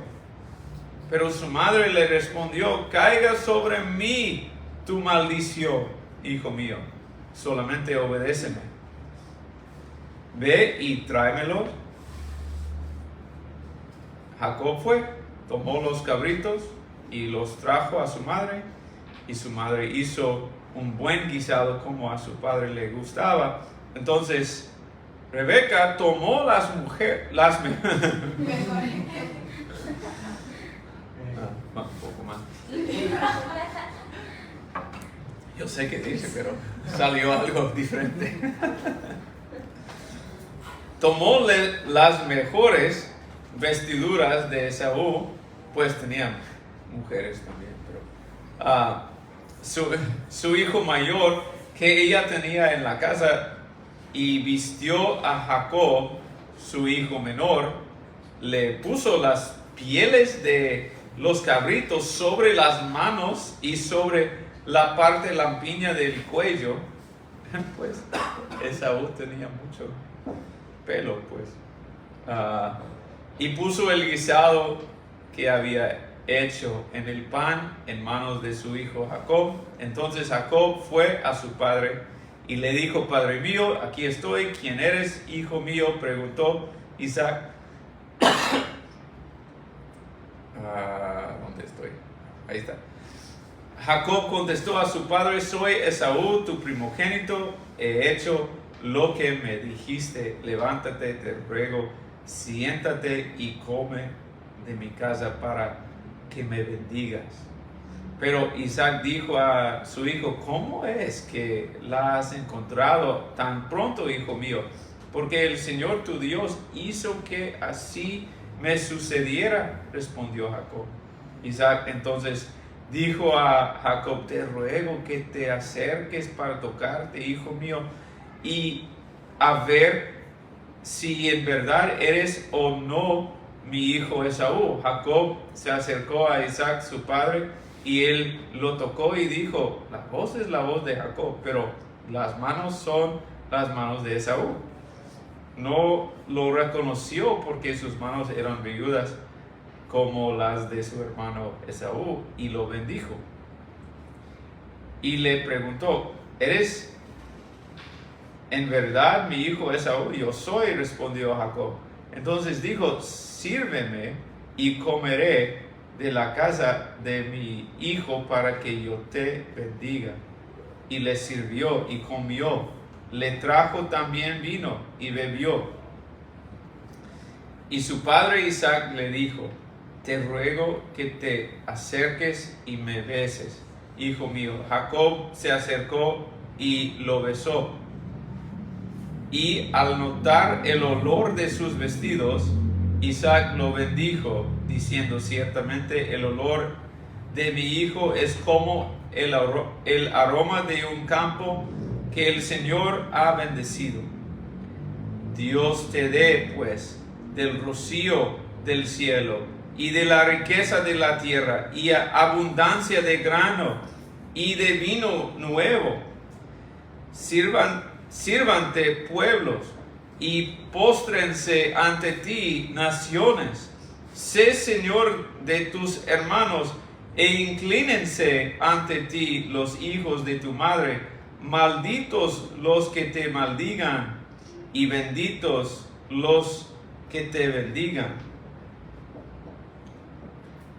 Pero su madre le respondió: caiga sobre mí tu maldición, hijo mío, solamente obedéceme. Ve y tráemelo. Jacob fue, tomó los cabritos y los trajo a su madre, y su madre hizo un buen guisado como a su padre le gustaba. Entonces Rebeca tomó un poco más. Yo sé que dice, pero salió algo diferente. tomó las mejores vestiduras de Esaú, pues tenían mujeres también, pero su hijo mayor que ella tenía en la casa, y vistió a Jacob, su hijo menor, le puso las pieles de los cabritos sobre las manos y sobre la parte lampiña del cuello. Pues Esaú tenía mucho pelo, pues. Y puso el guisado que había hecho en el pan en manos de su hijo Jacob. Entonces Jacob fue a su padre y le dijo: Padre mío, aquí estoy. ¿Quién eres, hijo mío?, preguntó Isaac. ¿Dónde estoy? Ahí está. Jacob contestó a su padre: soy Esaú, tu primogénito. He hecho lo que me dijiste. Levántate, te ruego, siéntate y come de mi casa para que me bendigas. Pero Isaac dijo a su hijo: ¿cómo es que la has encontrado tan pronto, hijo mío? Porque el Señor tu Dios hizo que así me sucediera, respondió Jacob. Isaac entonces dijo a Jacob: te ruego que te acerques para tocarte, hijo mío, y a ver si en verdad eres o no mi hijo Esaú. Jacob se acercó a Isaac su padre y él lo tocó y dijo: la voz es la voz de Jacob, pero las manos son las manos de Esaú. No lo reconoció porque sus manos eran velludas como las de su hermano Esaú, y lo bendijo. Y le preguntó: ¿eres en verdad mi hijo Esaú? Yo soy, respondió Jacob. Entonces dijo: sírveme y comeré de la casa de mi hijo para que yo te bendiga. Y le sirvió y comió. Le trajo también vino y bebió. Y su padre Isaac le dijo: te ruego que te acerques y me beses, hijo mío. Jacob se acercó y lo besó. Y al notar el olor de sus vestidos, Isaac lo bendijo, diciendo: ciertamente el olor de mi hijo es como el aroma de un campo que el Señor ha bendecido. Dios te dé, pues, del rocío del cielo y de la riqueza de la tierra y abundancia de grano y de vino nuevo. Sírvante pueblos y póstrense ante ti naciones. Sé Señor de tus hermanos e inclínense ante ti los hijos de tu madre. Malditos los que te maldigan y benditos los que te bendigan.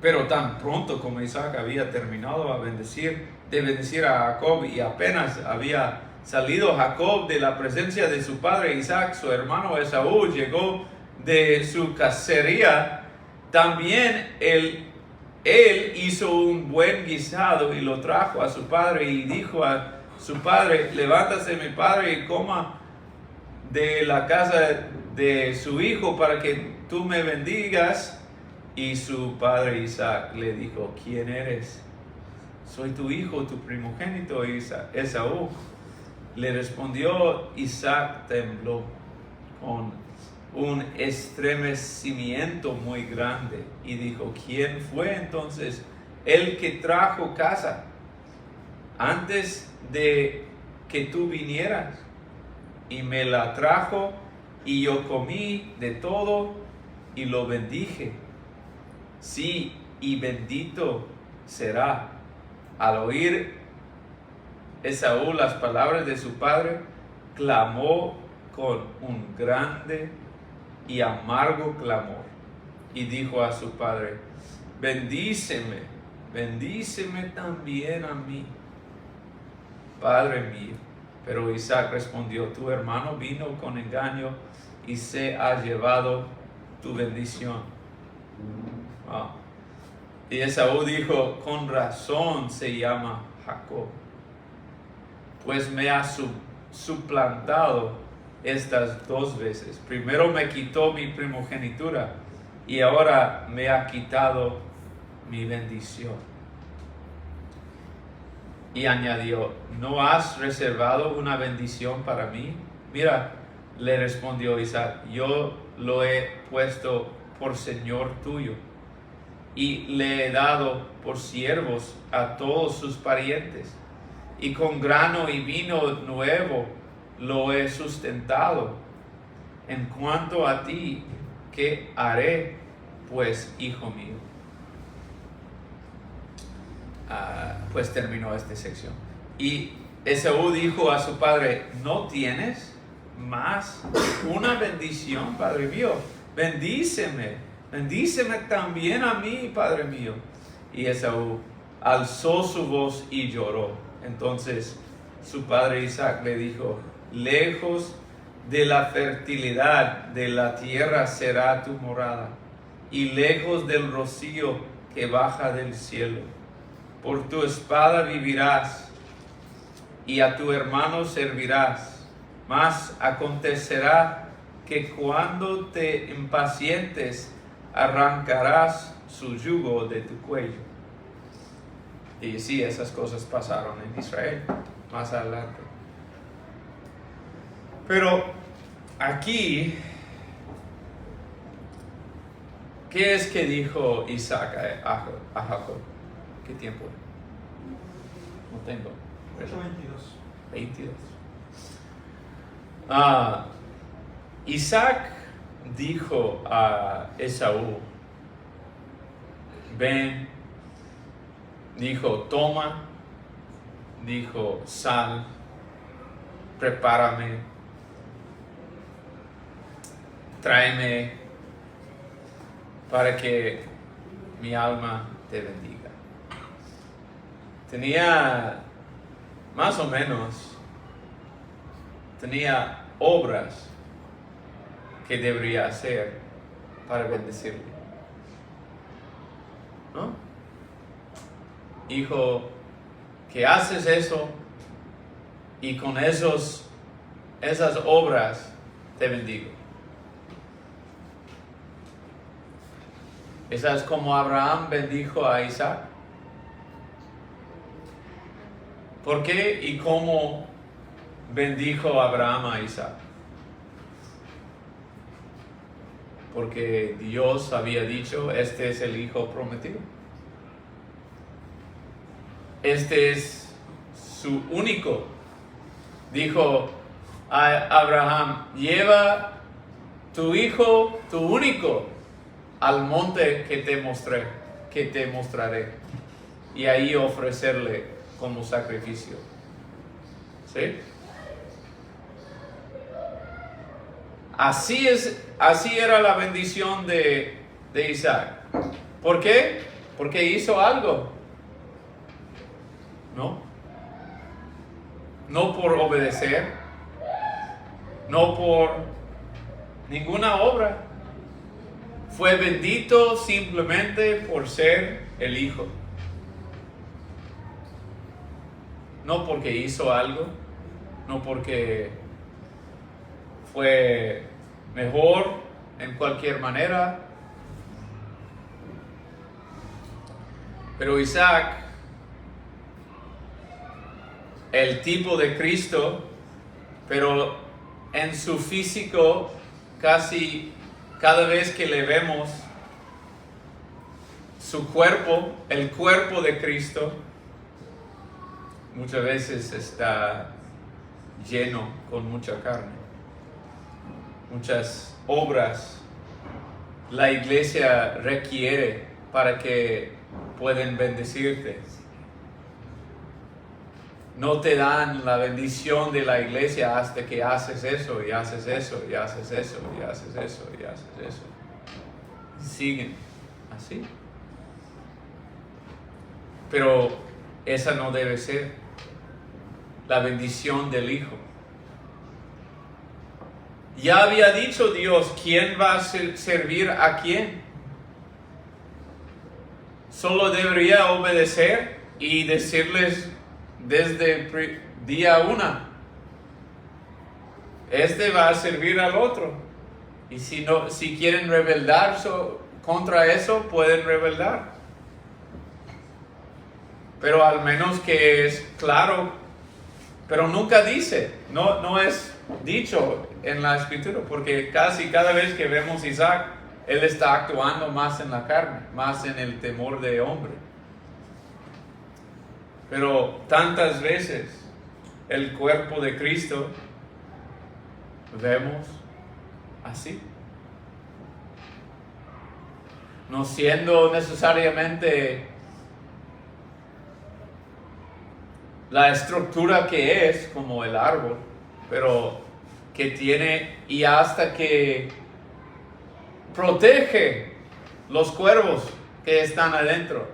Pero tan pronto como Isaac había terminado de bendecir a Jacob, y apenas había salido Jacob de la presencia de su padre Isaac, su hermano Esaú llegó de su cacería. También él hizo un buen guisado y lo trajo a su padre, y dijo a su padre: levántase mi padre y coma de la casa de su hijo para que tú me bendigas. Y su padre Isaac le dijo: ¿quién eres? Soy tu hijo, tu primogénito Esaú. Le respondió. Isaac tembló con un estremecimiento muy grande y dijo: ¿quién fue entonces el que trajo casa antes de que tú vinieras? Y me la trajo, y yo comí de todo y lo bendije. Sí, y bendito será. Al oír Esaú las palabras de su padre, clamó con un grande y amargo clamor, y dijo a su padre: bendíceme también a mí, padre mío. Pero Isaac respondió: tu hermano vino con engaño y se ha llevado tu bendición. Y Esaú dijo: con razón se llama Jacob, pues me ha suplantado estas 2 veces. Primero me quitó mi primogenitura y ahora me ha quitado mi bendición. Y añadió, ¿no has reservado una bendición para mí? Mira, le respondió Isaac, yo lo he puesto por señor tuyo y le he dado por siervos a todos sus parientes, y con grano y vino nuevo lo he sustentado. En cuanto a ti, ¿qué haré, pues, hijo mío? Pues terminó esta sección. Y Esaú dijo a su padre, ¿no tienes más una bendición, padre mío? Bendíceme también a mí, padre mío. Y Esaú alzó su voz y lloró. Entonces su padre Isaac le dijo, lejos de la fertilidad de la tierra será tu morada, y lejos del rocío que baja del cielo. Por tu espada vivirás, y a tu hermano servirás. Mas acontecerá que cuando te impacientes, arrancarás su yugo de tu cuello. Y sí, esas cosas pasaron en Israel más adelante. Pero aquí, ¿qué es que dijo Isaac a Jacob? ¿Qué tiempo? No tengo. 22. Isaac dijo a Esaú, ven, dijo, toma, dijo, sal, prepárame, tráeme para que mi alma te bendiga. Tenía más o menos, tenía obras que debería hacer para bendecirle, ¿no? Hijo, que haces eso y con esas obras te bendigo. Esa es como Abraham bendijo a Isaac. ¿Por qué y cómo bendijo Abraham a Isaac? Porque Dios había dicho, este es el hijo prometido. Este es su único. Dijo a Abraham, lleva tu hijo, tu único, al monte que te mostraré, y ahí ofrecerle como sacrificio. ¿Sí? Así era la bendición de Isaac. ¿Por qué? Porque hizo algo. No por obedecer, no por ninguna obra. Fue bendito simplemente por ser el hijo. No porque hizo algo, no porque fue mejor en cualquier manera. Pero Isaac, el tipo de Cristo, pero en su físico, casi cada vez que le vemos su cuerpo, el cuerpo de Cristo, muchas veces está lleno con mucha carne, muchas obras la iglesia requiere para que puedan bendecirte. No te dan la bendición de la iglesia hasta que haces eso, y haces eso, y haces eso, y haces eso, y haces eso. Siguen así. Pero esa no debe ser la bendición del Hijo. Ya había dicho Dios quién va a servir a quién. Solo debería obedecer y decirles desde día 1. este va a servir al otro. Y si quieren rebeldar contra eso, pueden rebeldar. Pero al menos que es claro, pero nunca dice, no es dicho en la escritura, porque casi cada vez que vemos a Isaac, él está actuando más en la carne, más en el temor de hombre. Pero tantas veces el cuerpo de Cristo vemos así, no siendo necesariamente la estructura que es como el árbol, pero que tiene y hasta que protege los cuervos que están adentro,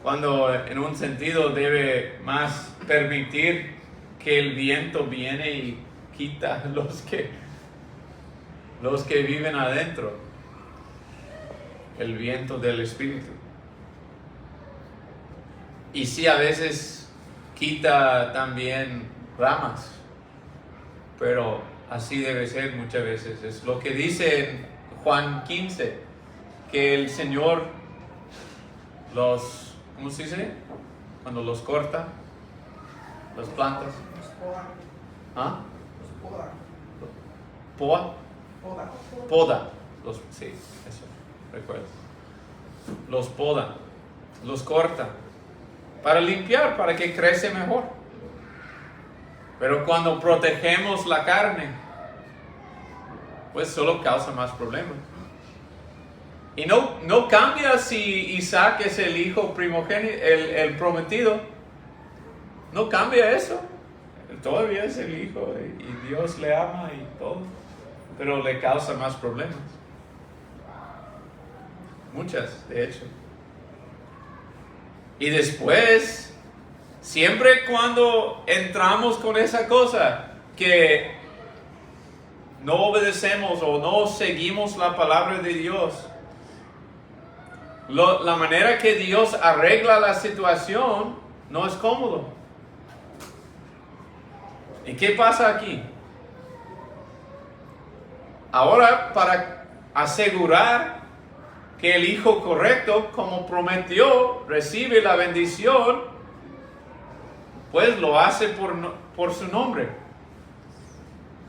cuando en un sentido debe más permitir que el viento viene y quita los que viven adentro, el viento del Espíritu. Y sí, a veces quita también ramas, pero así debe ser muchas veces. Es lo que dice en Juan 15, que el Señor ¿cómo se dice? Cuando los corta, las plantas. Los poda. ¿Ah? Los poda. ¿Poda? Poda. Poda. Sí, eso, recuerdo. Los poda, los corta, para limpiar, para que crece mejor. Pero cuando protegemos la carne, pues solo causa más problemas. Y no cambia si Isaac es el hijo primogénito, el prometido. No cambia eso. Él todavía es el hijo y Dios le ama y todo. Pero le causa más problemas. Muchas, de hecho. Y después, siempre cuando entramos con esa cosa, que no obedecemos o no seguimos la palabra de Dios, la manera que Dios arregla la situación no es cómodo. ¿Y qué pasa aquí? Ahora, para asegurar que el hijo correcto, como prometió, recibe la bendición, pues lo hace por su nombre.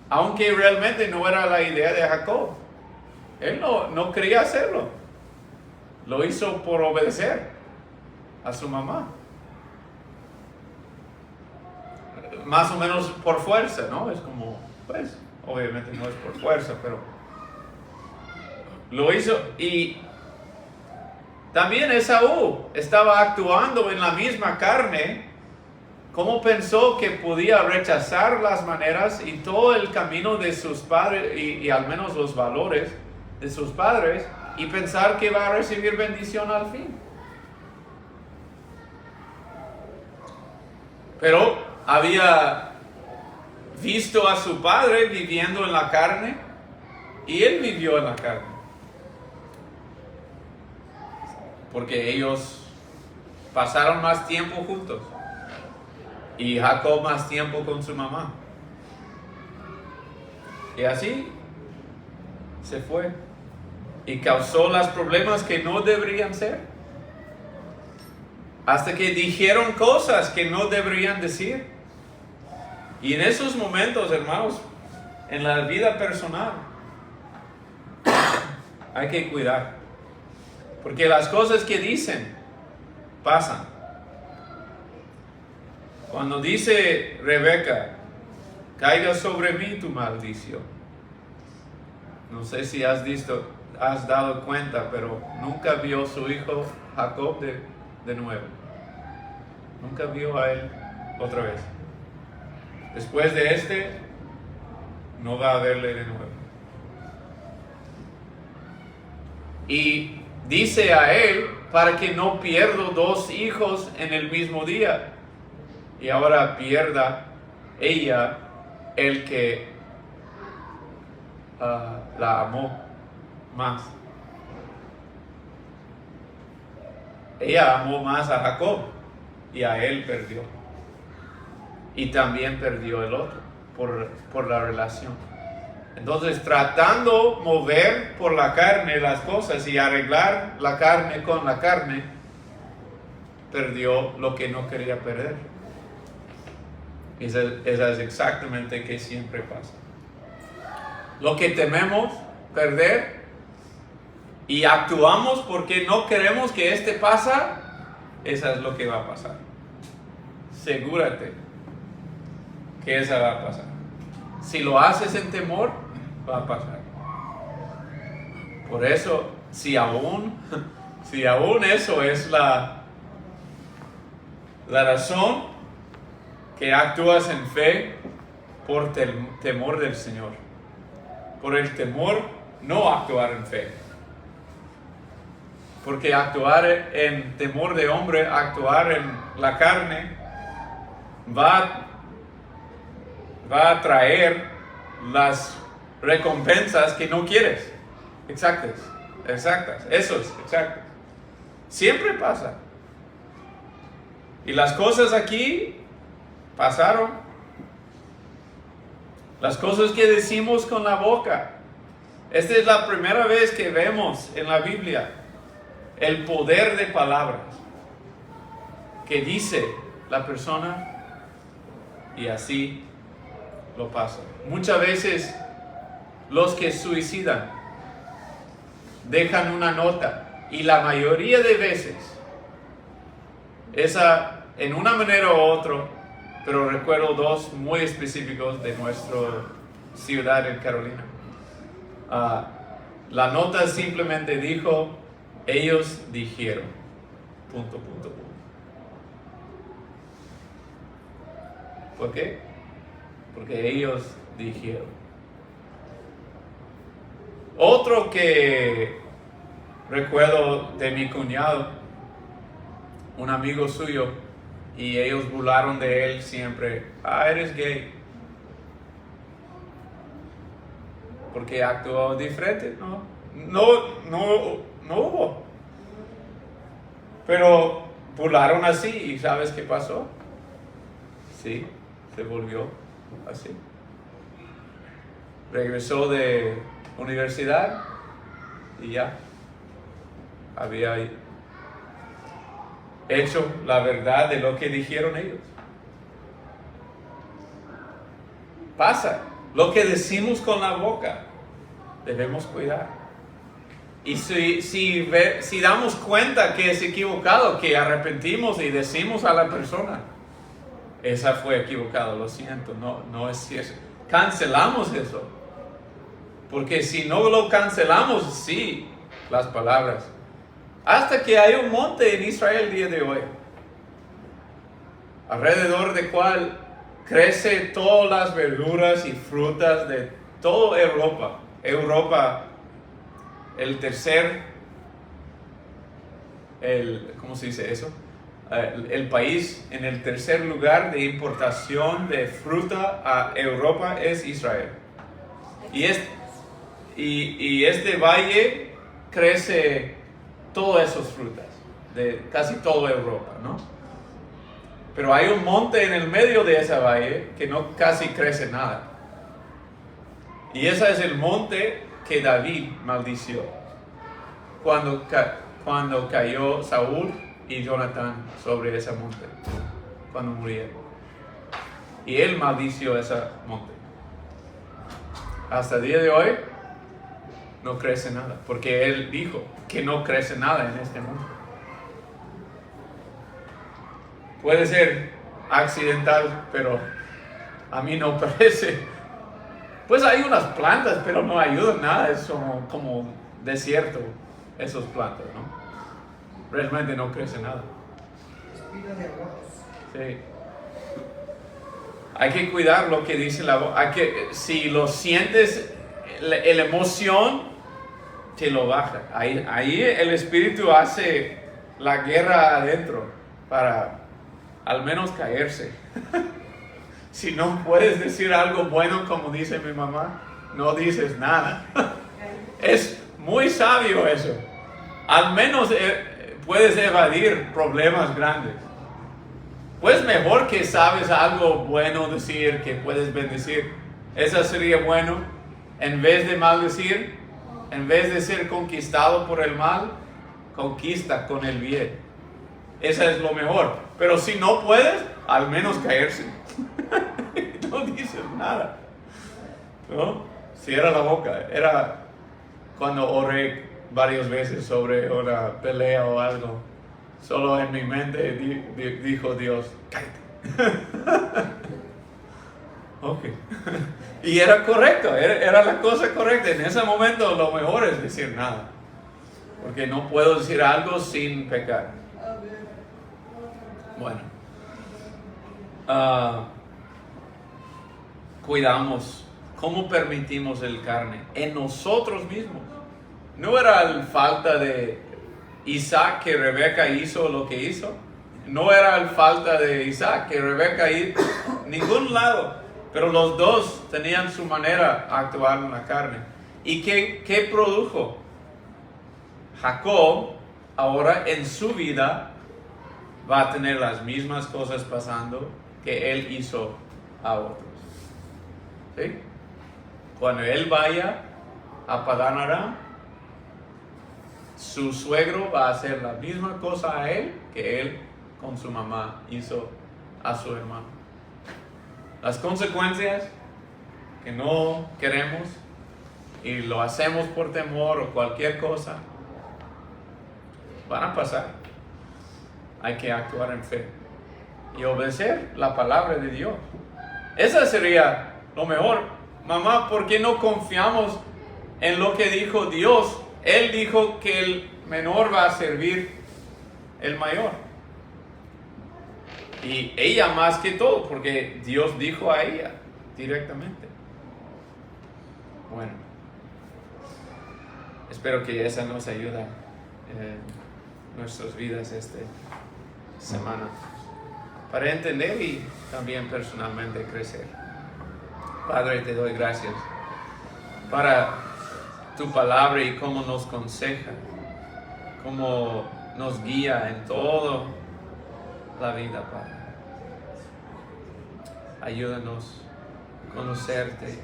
Aunque realmente no era la idea de Jacob. Él no quería hacerlo. Lo hizo por obedecer a su mamá. Más o menos por fuerza, ¿no? Es como, pues, obviamente no es por fuerza, pero lo hizo. Y también Esaú estaba actuando en la misma carne. ¿Cómo pensó que podía rechazar las maneras y todo el camino de sus padres y al menos los valores de sus padres y pensar que va a recibir bendición al fin? Pero había visto a su padre viviendo en la carne y él vivió en la carne. Porque ellos pasaron más tiempo juntos. Y Jacob más tiempo con su mamá. Y así se fue. Y causó los problemas que no deberían ser. Hasta que dijeron cosas que no deberían decir. Y en esos momentos, hermanos, en la vida personal, hay que cuidar. Porque las cosas que dicen pasan. Cuando dice Rebeca, caiga sobre mí tu maldición. No sé si has dado cuenta, pero nunca vio su hijo Jacob de nuevo. Nunca vio a él otra vez. Después de no va a verle de nuevo. Y dice a él, para que no pierdo 2 hijos en el mismo día. Y ahora pierda ella el que la amó más. Ella amó más a Jacob y a él perdió. Y también perdió el otro por la relación. Entonces, tratando mover por la carne las cosas y arreglar la carne con la carne, perdió lo que no quería perder. Esa es exactamente que siempre pasa. Lo que tememos perder y actuamos porque no queremos que pasa, esa es lo que va a pasar. Asegúrate que esa va a pasar. Si lo haces en temor, va a pasar. Por eso, si aún eso es la razón que actúas en fe, por temor del Señor. Por el temor, no actuar en fe. Porque actuar en temor de hombre, actuar en la carne, va a traer las recompensas que no quieres. Exactas. Eso es exacto. Siempre pasa. Y las cosas aquí pasaron. Las cosas que decimos con la boca. Esta es la primera vez que vemos en la Biblia el poder de palabras que dice la persona y así lo pasa. Muchas veces los que suicidan dejan una nota y la mayoría de veces esa en una manera u otra, pero recuerdo dos muy específicos de nuestra ciudad en Carolina. La nota simplemente dijo: ellos dijeron, punto. ¿Por qué? Porque ellos dijeron. Otro que recuerdo de mi cuñado, un amigo suyo, y ellos burlaron de él siempre: eres gay. Porque actuó diferente, no hubo. Pero burlaron así, y ¿sabes qué pasó? Sí, se volvió así. Regresó de universidad y ya había hecho la verdad de lo que dijeron ellos. Pasa. Lo que decimos con la boca debemos cuidar. Y si damos cuenta que es equivocado, que arrepentimos y decimos a la persona: esa fue equivocado, lo siento, no es cierto. Cancelamos eso. Porque si no lo cancelamos, sí, las palabras. Hasta que hay un monte en Israel el día de hoy, alrededor del cual crece todas las verduras y frutas de toda Europa. ¿cómo se dice eso? El país en el tercer lugar de importación de fruta a Europa es Israel. Y este valle crece todas esas frutas de casi toda Europa, ¿no? Pero hay un monte en el medio de ese valle que no casi crece nada. Y ese es el monte que David maldició cuando cayó Saúl y Jonatán sobre ese monte, cuando murieron. Y él maldició ese monte. Hasta el día de hoy no crece nada, porque él dijo que no crece nada en este mundo. Puede ser accidental, pero a mí no parece. Pues hay unas plantas, pero no ayudan nada, es como desierto, esas plantas, ¿no? Realmente no crece nada. Espinas de arroz. Sí. Hay que cuidar lo que dice la voz. Si lo sientes, la emoción te lo baja. Ahí el espíritu hace la guerra adentro para al menos caerse. Si no puedes decir algo bueno, como dice mi mamá, no dices nada. Es muy sabio eso. Al menos puedes evadir problemas grandes. Pues mejor que sabes algo bueno decir, que puedes bendecir. Eso sería bueno. En vez de maldecir, en vez de ser conquistado por el mal, conquista con el bien. Eso es lo mejor. Pero si no puedes, al menos caerse. No dices nada. ¿No? Cierra la boca. Era cuando oré varias veces sobre una pelea o algo. Solo en mi mente dijo Dios, cállate. Ok. Y era correcto, era la cosa correcta. En ese momento lo mejor es decir nada. Porque no puedo decir algo sin pecar. Bueno. Cuidamos. ¿Cómo permitimos el carne? En nosotros mismos. No era la falta de Isaac que Rebeca hizo lo que hizo. No era la falta de Isaac que Rebeca hizo. Ningún lado. Pero los dos tenían su manera de actuar en la carne. ¿Y qué produjo? Jacob ahora en su vida va a tener las mismas cosas pasando que él hizo a otros. ¿Sí? Cuando él vaya a Padán Aram, su suegro va a hacer la misma cosa a él que él con su mamá hizo a su hermano. Las consecuencias que no queremos y lo hacemos por temor o cualquier cosa van a pasar. Hay que actuar en fe y obedecer la palabra de Dios. Esa sería lo mejor. Mamá, ¿por qué no confiamos en lo que dijo Dios? Él dijo que el menor va a servir el mayor. Y ella más que todo, porque Dios dijo a ella directamente. Bueno, espero que esa nos ayude en nuestras vidas esta semana para entender y también personalmente crecer. Padre, te doy gracias para tu palabra y cómo nos aconseja, cómo nos guía en toda la vida, Padre. Ayúdanos a conocerte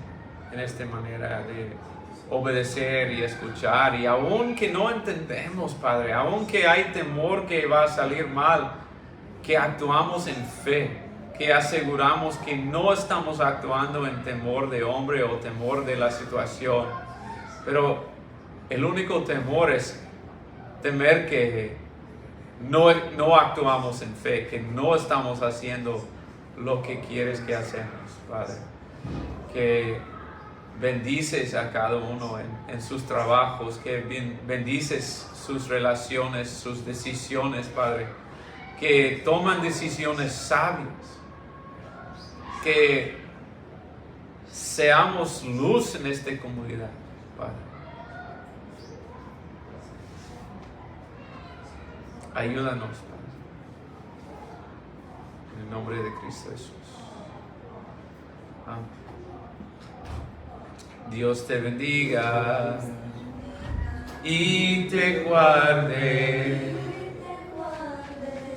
en esta manera de obedecer y escuchar, y aun que no entendemos, Padre, aun que hay temor que va a salir mal, que actuamos en fe, que aseguramos que no estamos actuando en temor de hombre o temor de la situación. Pero el único temor es temer que no actuamos en fe, que no estamos haciendo lo que quieres que hacemos, Padre. Que bendices a cada uno en sus trabajos, que bendices sus relaciones, sus decisiones, Padre. Que toman decisiones sabias. Que seamos luz en esta comunidad, Padre. Ayúdanos, Padre. En el nombre de Cristo Jesús. Amén. Dios te bendiga y te guarde.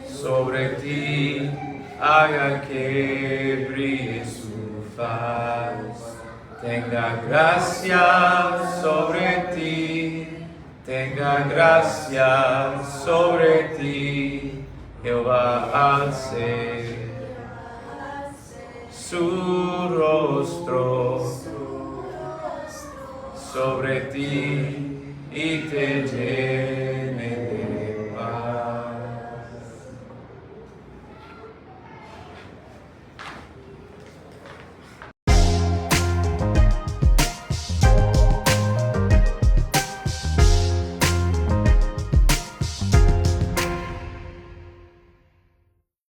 Sobre ti haga que brille su faz. Tenga gracia sobre ti. Tenga gracia sobre ti. Jehová alce su rostro sobre ti y te lleve